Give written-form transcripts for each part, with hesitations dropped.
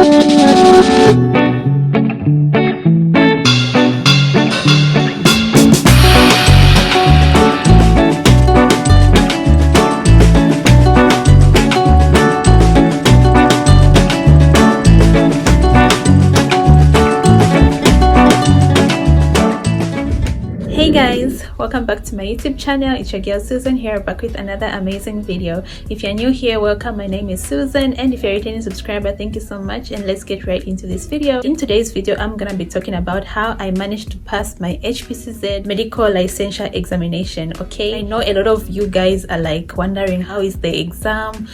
Hey guys, welcome back to my YouTube channel. It's your girl Susan here, back with another amazing video. If you're new here, welcome. My name is Susan, and if you're a returning subscriber, thank you so much. And let's get right into this video. In today's video, I'm gonna be talking about how I managed to pass my Hpcz medical licensure examination. Okay, I know a lot of you guys are like wondering, how is the exam?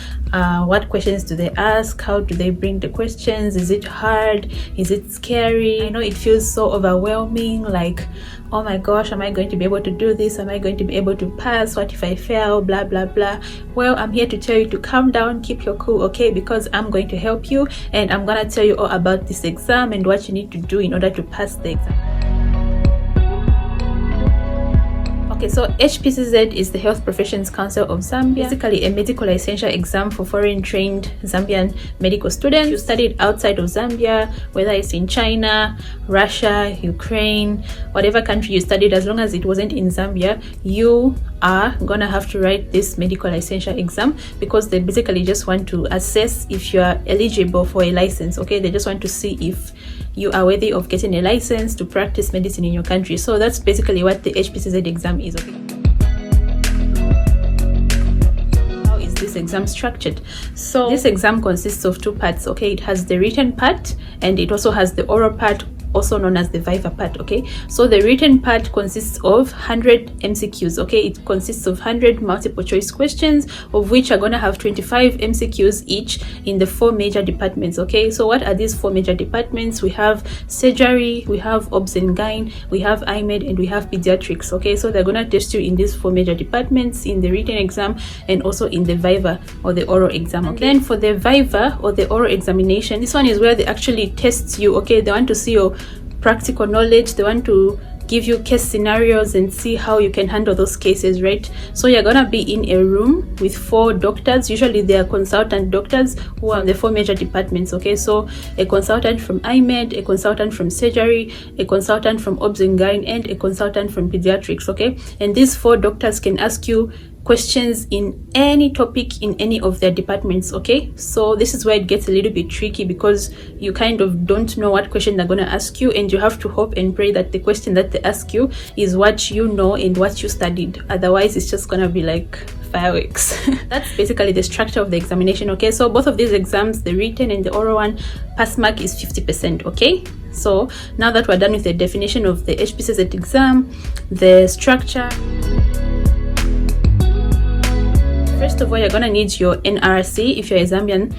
What questions do they ask? How do they bring the questions? Is it hard? Is it scary? I know it feels so overwhelming, like, oh my gosh, am I going to be able to do this? Am I going to be able to pass? What if I fail? Blah blah blah. Well, I'm here to tell you to calm down, keep your cool, okay? Because I'm going to help you, and I'm gonna tell you all about this exam and what you need to do in order to pass the exam. Okay, so Hpcz is the Health Professions Council of Zambia, basically a medical licensure exam for foreign trained Zambian medical students. You studied outside of Zambia, whether it's in China, Russia, Ukraine, whatever country you studied, as long as it wasn't in Zambia, you are gonna have to write this medical licensure exam, because they basically just want to assess if you are eligible for a license. Okay, they just want to see if you are worthy of getting a license to practice medicine in your country. So that's basically what the Hpcz exam is. Okay, how is this exam structured? So this exam consists of two parts. Okay, it has the written part and it also has the oral part, also known as the viva part. Okay, so the written part consists of 100 MCQs. Okay, it consists of 100 multiple choice questions, of which are going to have 25 MCQs each in the 4 major departments. Okay, so what are these 4 major departments? We have surgery, we have obs and gyn, we have IMED, and we have pediatrics. Okay, so they're going to test you in these 4 major departments, in the written exam and also in the viva or the oral exam. Okay, then for the viva or the oral examination, this one is where they actually test you. Okay, they want to see your practical knowledge, they want to give you case scenarios and see how you can handle those cases, right? So you're gonna be in a room with 4 doctors. Usually they are consultant doctors who are in the 4 major departments. Okay, so a consultant from IMED, a consultant from surgery, a consultant from obs and gyn, and a consultant from pediatrics. Okay, and these 4 doctors can ask you questions in any topic in any of their departments. Okay, so this is where it gets a little bit tricky, because you kind of don't know what question they're going to ask you, and you have to hope and pray that the question that they ask you is what you know and what you studied. Otherwise it's just gonna be like fireworks. That's basically the structure of the examination. Okay, so both of these exams, the written and the oral one, pass mark is 50%. Okay, so now that we're done with the definition of the Hpcz exam, the structure, first of all, you're gonna need your NRC. If you're a Zambian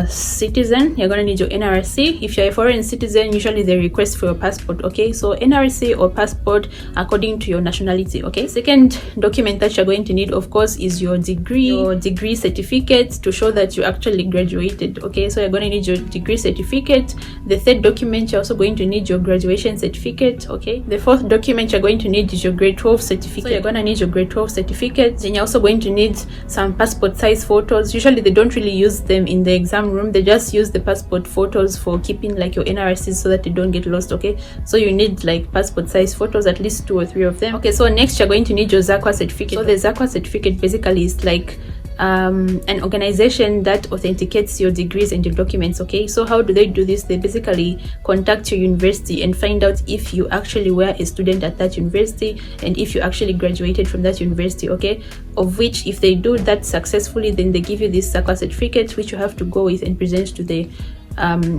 citizen, you're gonna need your NRC. If you're a foreign citizen, usually they request for your passport. Okay, so NRC or passport according to your nationality. Okay, second document that you're going to need, of course, is your degree certificate to show that you actually graduated. Okay, so you're going to need your degree certificate. The third document, you're also going to need your graduation certificate. Okay, the fourth document you're going to need is your grade 12 certificate. So you're going to need your grade 12 certificate. Then you're also going to need some passport size photos. Usually they don't really use them in the exam room, they just use the passport photos for keeping like your NRCs so that they don't get lost. Okay, so you need like passport size photos, at least 2 or 3 of them. Okay, so next you're going to need your ZAQA certificate. So the ZAQA certificate basically is like an organization that authenticates your degrees and your documents. Okay, so how do they do this? They basically contact your university and find out if you actually were a student at that university and if you actually graduated from that university. Okay, of which if they do that successfully, then they give you this ZAQA certificate, which you have to go with and present to the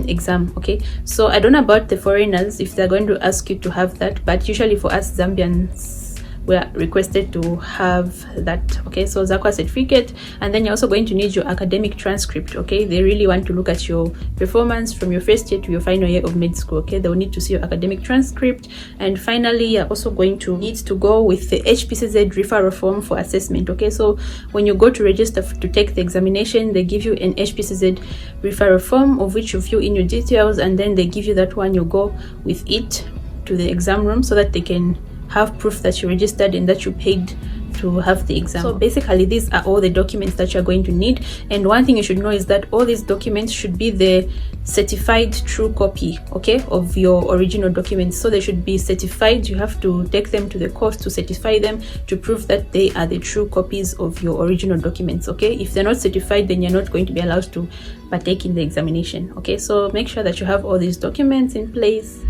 exam. Okay, so I don't know about the foreigners if they're going to ask you to have that, but usually for us Zambians, we are requested to have that. Okay, so ZAQA certificate, and then you're also going to need your academic transcript. Okay, they really want to look at your performance from your first year to your final year of med school. Okay, they'll need to see your academic transcript. And finally, you're also going to need to go with the Hpcz referral form for assessment. Okay, so when you go to register to take the examination, they give you an Hpcz referral form of which you fill in your details, and then they give you that one. You go with it to the exam room so that they can have proof that you registered and that you paid to have the exam. So basically these are all the documents that you're going to need, and one thing you should know is that all these documents should be the certified true copy, okay, of your original documents. So they should be certified. You have to take them to the course to certify them, to prove that they are the true copies of your original documents, okay. If they're not certified, then you're not going to be allowed to partake in the examination, okay. So make sure that you have all these documents in place.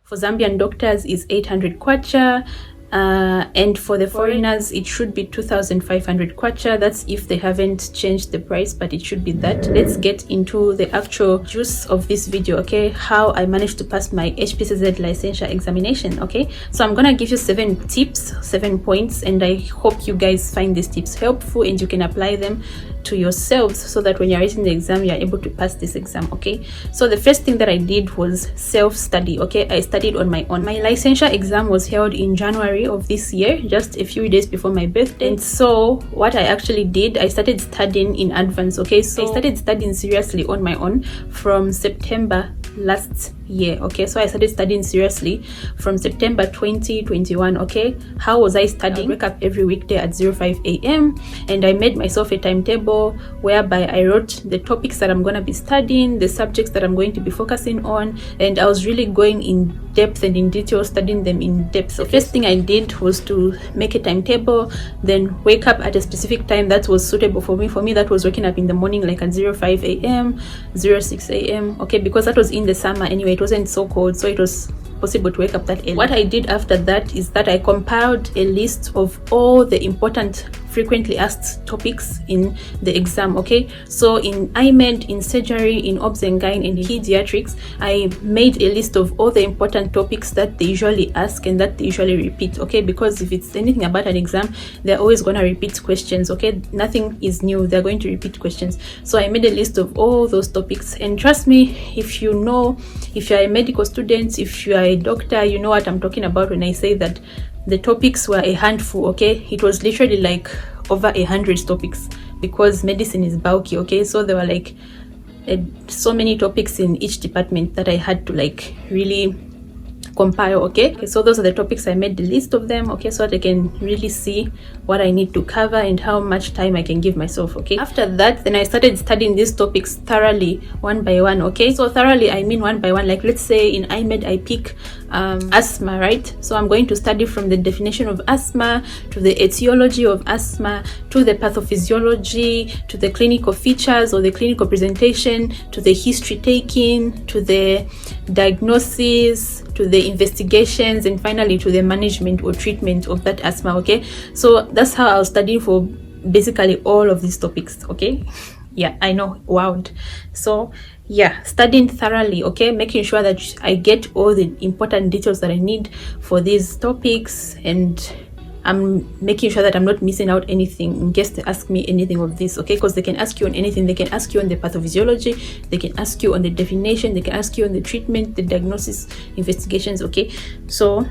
For Zambian doctors is 800 kwacha, and for the foreigners it should be 2,500 kwacha. That's if they haven't changed the price, but it should be that. Let's get into the actual juice of this video, okay, how I managed to pass my Hpcz licensure examination, okay. So I'm gonna give you 7 tips, 7 points, and I hope you guys find these tips helpful and you can apply them to yourselves so that when you're writing the exam you're able to pass this exam, okay. So the first thing that I did was self-study, okay. I studied on my own. My licensure exam was held in January of this year, just a few days before my birthday. And so what I actually did, I started studying in advance, okay. So I started studying seriously on my own from September last year, okay. So I started studying seriously from September 2021, okay. How was I studying? I wake up every weekday at 05 a.m. and I made myself a timetable whereby I wrote the topics that I'm going to be studying, the subjects that I'm going to be focusing on, and I was really going in depth and in detail, studying them in depth. So the first thing I did was to make a timetable, then wake up at a specific time that was suitable for me. For me, that was waking up in the morning, like at 05 a.m, 06 a.m, okay, because that was in the summer anyway. It wasn't so cold, so it was possible to wake up that early. What I did after that is that I compiled a list of all the important frequently asked topics in the exam, okay. So in IMED, in surgery, in obs and gyne, and pediatrics, I made a list of all the important topics that they usually ask and that they usually repeat, okay, because if it's anything about an exam, they're always going to repeat questions, okay. Nothing is new, they're going to repeat questions. So I made a list of all those topics, and trust me, if you know, if you're a medical student, if you are a doctor, you know what I'm talking about when I say that the topics were a handful, okay. It was literally like over 100 topics because medicine is bulky, okay. So there were like so many topics in each department that I had to like really compile, okay. So those are the topics. I made the list of them, okay, so that I can really see what I need to cover and how much time I can give myself, okay. After that, then I started studying these topics thoroughly, one by one, okay. So thoroughly, I mean one by one. Like let's say in IMED I pick asthma, right? So I'm going to study from the definition of asthma to the etiology of asthma to the pathophysiology to the clinical features or the clinical presentation to the history taking to the diagnosis to the investigations, and finally to the management or treatment of that asthma, okay. So that's how I was studying for basically all of these topics, okay. Yeah, I know, wow. So yeah, studying thoroughly, okay, making sure that I get all the important details that I need for these topics, and I'm making sure that I'm not missing out anything in case they ask me anything of this, okay, because they can ask you on anything. They can ask you on the pathophysiology, they can ask you on the definition, they can ask you on the treatment, the diagnosis, investigations, okay. So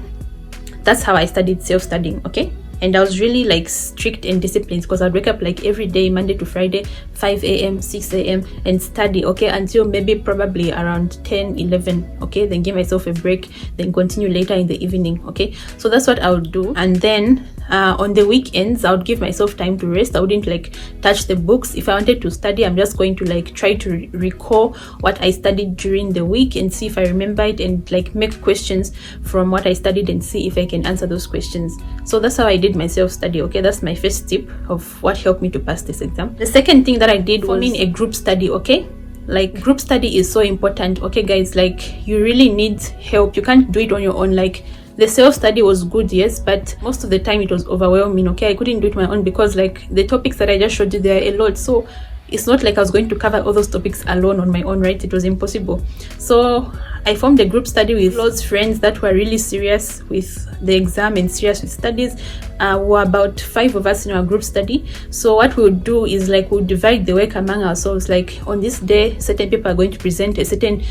that's how I studied, self-studying, okay. And I was really like strict and disciplined because I'd wake up like every day, Monday to Friday, 5 a.m, 6 a.m, and study, okay, until maybe probably around 10, 11, okay, then give myself a break, then continue later in the evening, okay. So that's what I would do. And then on the weekends, I would give myself time to rest. I wouldn't like touch the books. If I wanted to study, I'm just going to like try to recall what I studied during the week and see if I remember it, and like make questions from what I studied and see if I can answer those questions. So that's how I did my self-study, okay. That's my first tip of what helped me to pass this exam. The second thing that I did was forming a group study, okay. Like group study is so important, okay guys. Like you really need help. You can't do it on your own. Like the self-study was good, yes, but most of the time it was overwhelming, okay. I couldn't do it my own because like the topics that I just showed you, there are a lot, so it's not like I was going to cover all those topics alone on my own, right? It was impossible. So I formed a group study with close friends that were really serious with the exam and serious with studies. Were about 5 of us in our group study. So what we would do is like we'll divide the work among ourselves. Like on this day, certain people are going to present a certain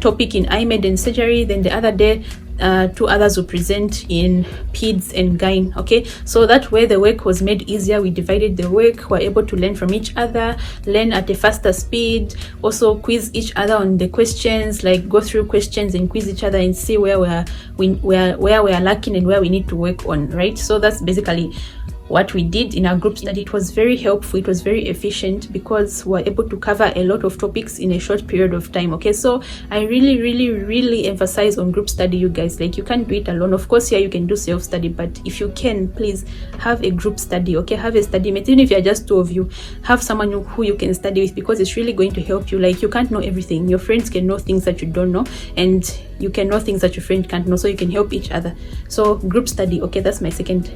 topic in IMED and surgery. Then the other day, two others will present in peds and gyn. Okay, so that way the work was made easier. We divided the work, we're able to learn from each other, learn at a faster speed, also quiz each other on the questions, like go through questions and quiz each other and see where we are lacking and where we need to work on, right? So that's basically what we did in our group study. It was very helpful, it was very efficient, because we're able to cover a lot of topics in a short period of time. Okay, so I really emphasize on group study, you guys. Like, you can't do it alone. Of course, yeah, you can do self-study, but if you can, please have a group study. Okay, have a study mate. Even if you're just two of you, have someone who you can study with, because it's really going to help you. Like, you can't know everything. Your friends can know things that you don't know, and you can know things that your friend can't know, so you can help each other. So group study. Okay, that's my second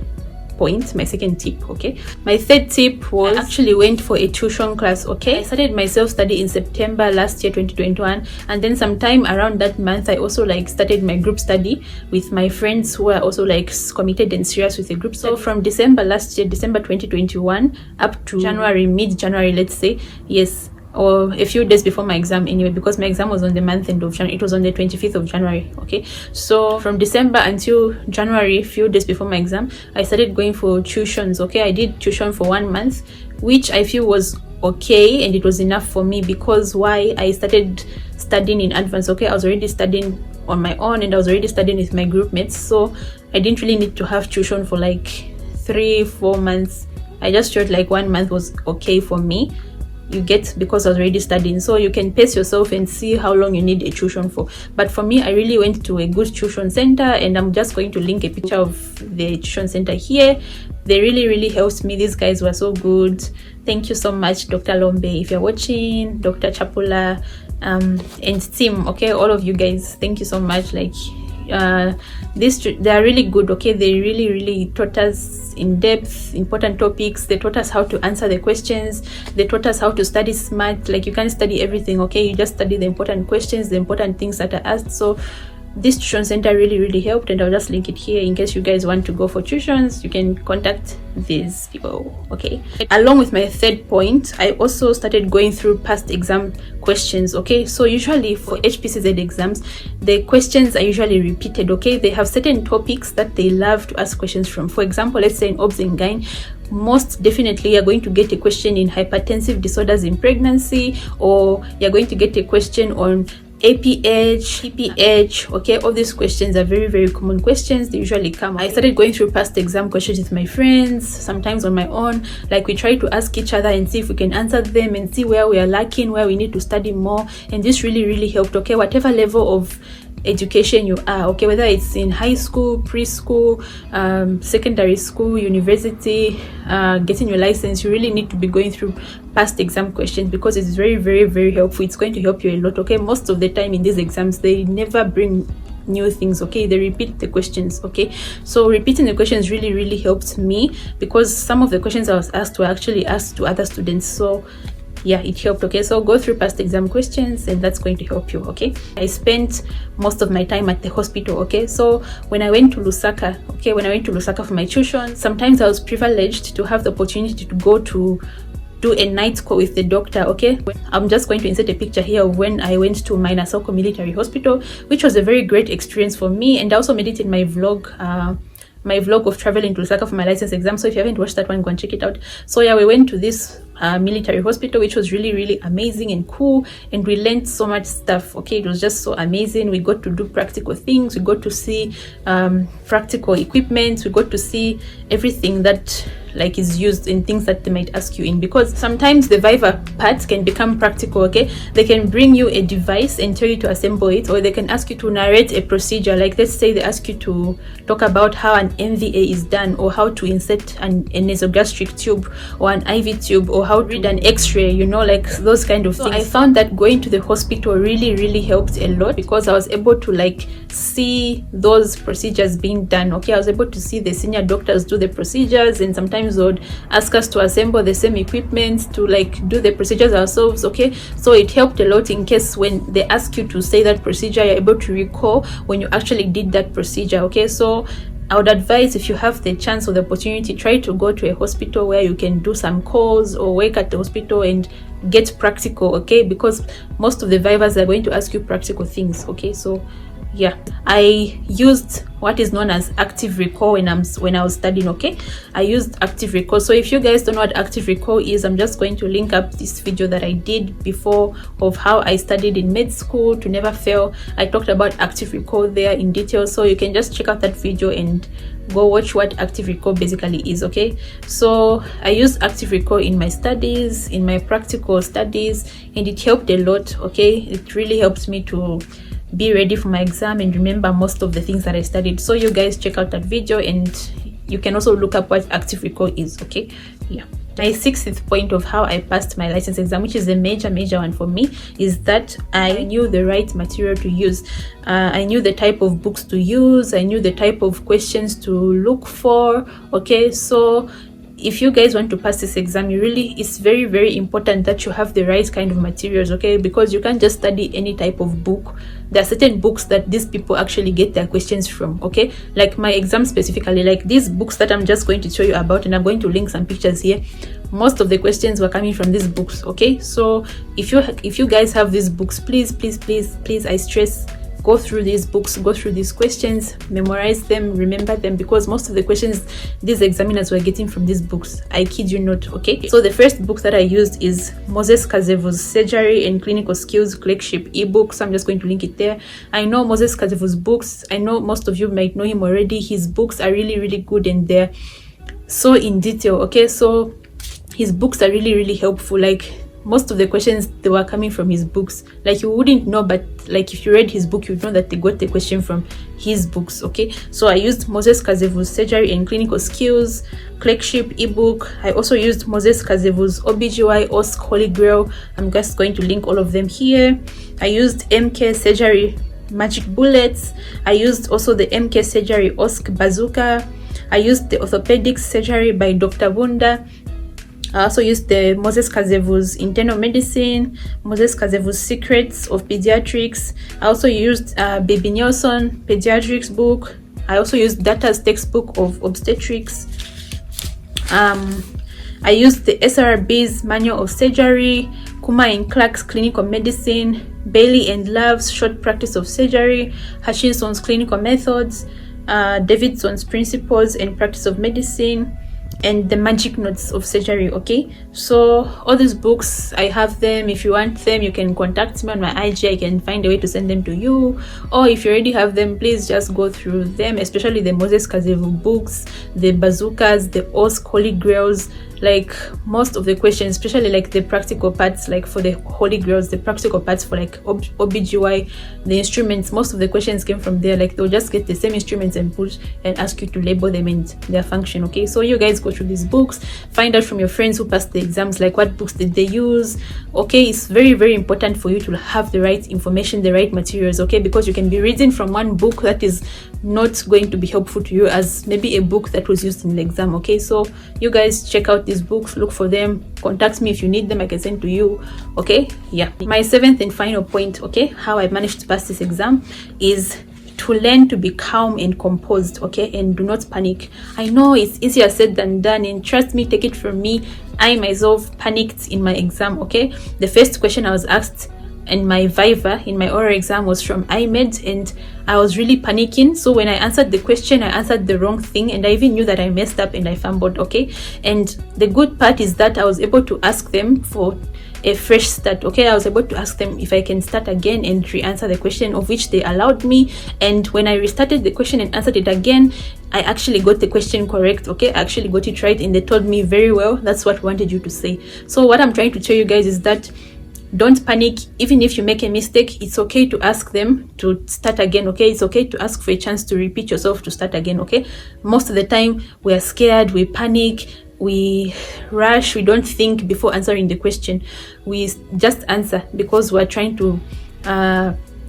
point, my second tip. Okay, my third tip was I actually went for a tuition class. Okay, I started my self-study in September last year, 2021, and then sometime around that month I also like started my group study with my friends who are also like committed and serious with the group. So from December last year, December 2021, up to January, mid-January, let's say, yes, or a few days before my exam anyway, because my exam was on the month end of January. It was on the 25th of January. Okay, so from December until January, few days before my exam, I started going for tuitions. Okay, I did tuition for 1 month, which I feel was okay, and it was enough for me, because why? I started studying in advance. Okay, I was already studying on my own, and I was already studying with my group mates, so I didn't really need to have tuition for like 3-4 months. I just felt like 1 month was okay for me, you get, because I was already studying. So you can pace yourself and see how long you need a tuition for. But for me, I really went to a good tuition center, and I'm just going to link a picture of the tuition center here. They really helped me. These guys were so good. Thank you so much, Dr. Lombe, if you're watching, Dr. Chapula, and team. Okay, all of you guys, thank you so much. Like, they are really good. Okay, they really taught us in depth important topics. They taught us how to answer the questions. They taught us how to study smart. Like, you can't study everything. Okay, you just study the important questions, the important things that are asked. So this tuition center really helped, and I'll just link it here in case you guys want to go for tuitions. You can contact these people. Okay, along with my third point, I also started going through past exam questions. Okay, so usually for Hpcz exams, the questions are usually repeated. Okay, they have certain topics that they love to ask questions from. For example, let's say in obs and gyn, most definitely you're going to get a question in hypertensive disorders in pregnancy, or you're going to get a question on Hpcz. Okay, all these questions are very common questions. They usually come. I started going through past exam questions with my friends, sometimes on my own. Like, we try to ask each other and see if we can answer them, and see where we are lacking, where we need to study more. And this really helped. Okay, whatever level of education you are, okay, whether it's in high school, preschool, secondary school, university, getting your license, you really need to be going through past exam questions, because it's very helpful. It's going to help you a lot. Okay, most of the time in these exams, they never bring new things. Okay, they repeat the questions. Okay, so repeating the questions really helped me, because some of the questions I was asked were actually asked to other students. So yeah, it helped. Okay, so go through past exam questions, and that's going to help you. Okay, I spent most of my time at the hospital. Okay, so when I went to Lusaka, for my tuition, sometimes I was privileged to have the opportunity to go to do a night call with the doctor. Okay, I'm just going to insert a picture here of when I went to my Nasoko Military Hospital, which was a very great experience for me, and I also made it in my vlog. My vlog of traveling to Lusaka for my license exam. So if you haven't watched that one, go and check it out. So yeah, we went to this military hospital, which was really amazing and cool, and we learned so much stuff. Okay, it was just so amazing. We got to do practical things, we got to see practical equipment, we got to see everything that like is used in things that they might ask you in, because sometimes the Viva parts can become practical. Okay, they can bring you a device and tell you to assemble it, or they can ask you to narrate a procedure. Like, let's say they ask you to talk about how an MVA is done, or how to insert a nasogastric tube or an IV tube, or how to read an x-ray, you know, like those kind of things. I found that going to the hospital really helped a lot, because I was able to like see those procedures being done. Okay, I was able to see the senior doctors do the procedures, and sometimes they would ask us to assemble the same equipment to like do the procedures ourselves. Okay, so it helped a lot in case when they ask you to say that procedure, you're able to recall when you actually did that procedure. Okay, so I would advise, if you have the chance or the opportunity, try to go to a hospital where you can do some calls or work at the hospital and get practical. Okay, because most of the vivas are going to ask you practical things. Okay, so yeah, I used what is known as active recall when I was studying. Okay, I used active recall. So if you guys don't know what active recall is, I'm just going to link up this video that I did before of how I studied in med school to never fail. I talked about active recall there in detail, so you can just check out that video and go watch what active recall basically is. Okay, so I used active recall in my studies, in my practical studies, and it helped a lot. Okay, it really helped me to be ready for my exam and remember most of the things that I studied. So you guys check out that video, and you can also look up what active recall is. Okay, yeah. My 6th point of how I passed my license exam, which is a major one for me, is that I knew the right material to use. I knew the type of books to use. I knew the type of questions to look for. Okay, so if you guys want to pass this exam, it's very important that you have the right kind of materials. Okay, because you can't just study any type of book. There are certain books that these people actually get their questions from. Okay, like my exam specifically, like these books that I'm just going to show you about, and I'm going to link some pictures here, most of the questions were coming from these books. Okay, so if you guys have these books, please, I stress, go through these books, go through these questions, memorize them, remember them, because most of the questions these examiners were getting from these books, I kid you not. Okay, so the first book that I used is Moses Kazevu's Surgery and Clinical Skills Clerkship ebook. So I'm just going to link it there. I know Moses Kazevu's books, I know most of you might know him already. His books are really good, and they're so in detail. Okay, so his books are really helpful. Like most of the questions, they were coming from his books. Like you wouldn't know, but like if you read his book, you'd know that they got the question from his books. Okay, so I used Moses Kazevu's Surgery and Clinical Skills Clerkship ebook. I also used Moses Kazevu's OBGY OSC Holy Grail. I'm just going to link all of them here. I used MK Surgery Magic Bullets. I used also the MK Surgery OSC Bazooka. I used the Orthopedic Surgery by Dr. Bunda. I also used the Moses Kazevu's Internal Medicine, Moses Kazevu's Secrets of Pediatrics. I also used Baby Nelson Pediatrics book. I also used Data's textbook of obstetrics. I used the SRB's Manual of Surgery, Kuma and Clark's Clinical Medicine, Bailey and Love's Short Practice of Surgery, Hutchinson's Clinical Methods, Davidson's Principles and Practice of Medicine, and the Magic Notes of Surgery. Okay, so all these books, I have them. If you want them, you can contact me on my IG. I can find a way to send them to you, or if you already have them, please just go through them, especially the Moses Kazevu books, the bazookas, the OSC Holy Grails. Like most of the questions, especially like the practical parts, like for the Holy Grails, the practical parts for like OBGY, the instruments, most of the questions came from there. Like they'll just get the same instruments and put and ask you to label them and their function. Okay, so you guys go through these books, find out from your friends who passed the exams, like what books did they use. Okay, it's very important for you to have the right information, the right materials. Okay, because you can be reading from one book that is not going to be helpful to you as maybe a book that was used in the exam. Okay, so you guys check out these books, look for them, contact me if you need them, I can send to you. Okay, yeah. My 7th and final point, okay, how I managed to pass this exam is to learn to be calm and composed. Okay, and do not panic. I know it's easier said than done, and trust me, take it from me, I myself panicked in my exam. Okay, the first question I was asked in my viva, in my oral exam, was from IMED, and I was really panicking. So when I answered the question, I answered the wrong thing, and I even knew that I messed up and I fumbled. Okay, and the good part is that I was able to ask them for a fresh start. Okay, I was able to ask them if I can start again and re-answer the question, of which they allowed me. And when I restarted the question and answered it again, I actually got the question correct. Okay, I actually got it right, and they told me very well, that's what we wanted you to say. So what I'm trying to tell you guys is that don't panic. Even if you make a mistake, it's okay to ask them to start again. Okay, it's okay to ask for a chance to repeat yourself to start again. Okay, most of the time we are scared, we panic, we rush, we don't think before answering the question. We just answer because we're trying to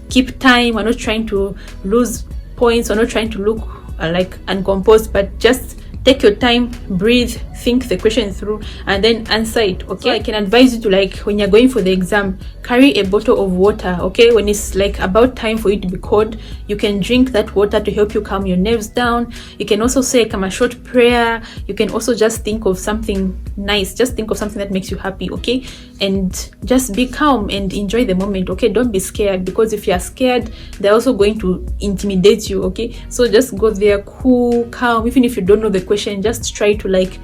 keep time. We're not trying to lose points. We're not trying to look like uncomposed, but just take your time, breathe, think the question through and then answer it. Okay, so I can advise you to, like, when you're going for the exam, carry a bottle of water. Okay, when it's like about time for you to be called, you can drink that water to help you calm your nerves down. You can also say a short prayer. You can also just think of something nice, just think of something that makes you happy. Okay, and just be calm and enjoy the moment. Okay, don't be scared, because if you are scared, they're also going to intimidate you. Okay, so just go there cool, calm. Even if you don't know the question, just try to like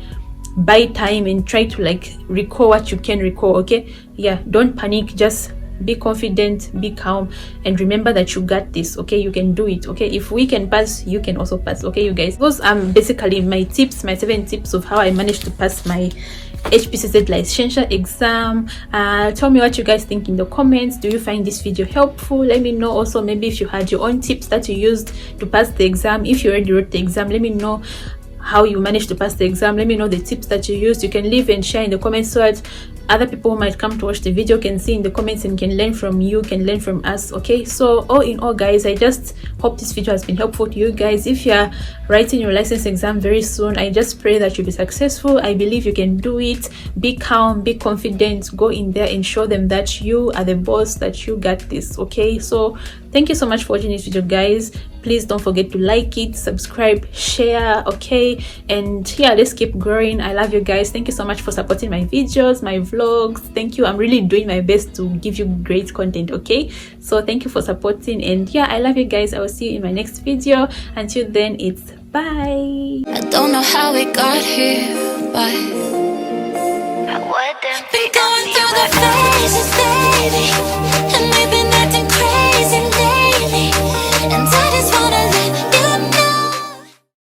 buy time and try to like recall what you can recall. Okay, yeah, don't panic, just be confident, be calm, and remember that you got this. Okay, you can do it. Okay, if we can pass, you can also pass. Okay, you guys, those are basically my tips, my 7 tips of how I managed to pass my Hpcz licensure exam. Tell me what you guys think in the comments. Do you find this video helpful? Let me know. Also, maybe if you had your own tips that you used to pass the exam, if you already wrote the exam, let me know how you managed to pass the exam. Let me know the tips that you used. You can leave and share in the comments so that other people who might come to watch the video can see in the comments and can learn from you, can learn from us. Okay, so all in all, guys, I just hope this video has been helpful to you guys. If you're writing your license exam very soon, I just pray that you'll be successful. I believe you can do it. Be calm, be confident, go in there and show them that you are the boss, that you got this. Okay, so thank you so much for watching this video, guys. Please don't forget to like it, subscribe, share. Okay, and yeah, let's keep growing. I love you guys. Thank you so much for supporting my videos, my vlogs. Thank you. I'm really doing my best to give you great content. Okay, so thank you for supporting, and yeah, I love you guys. I will see you in my next video. Until then, it's bye. I don't know how we got here, but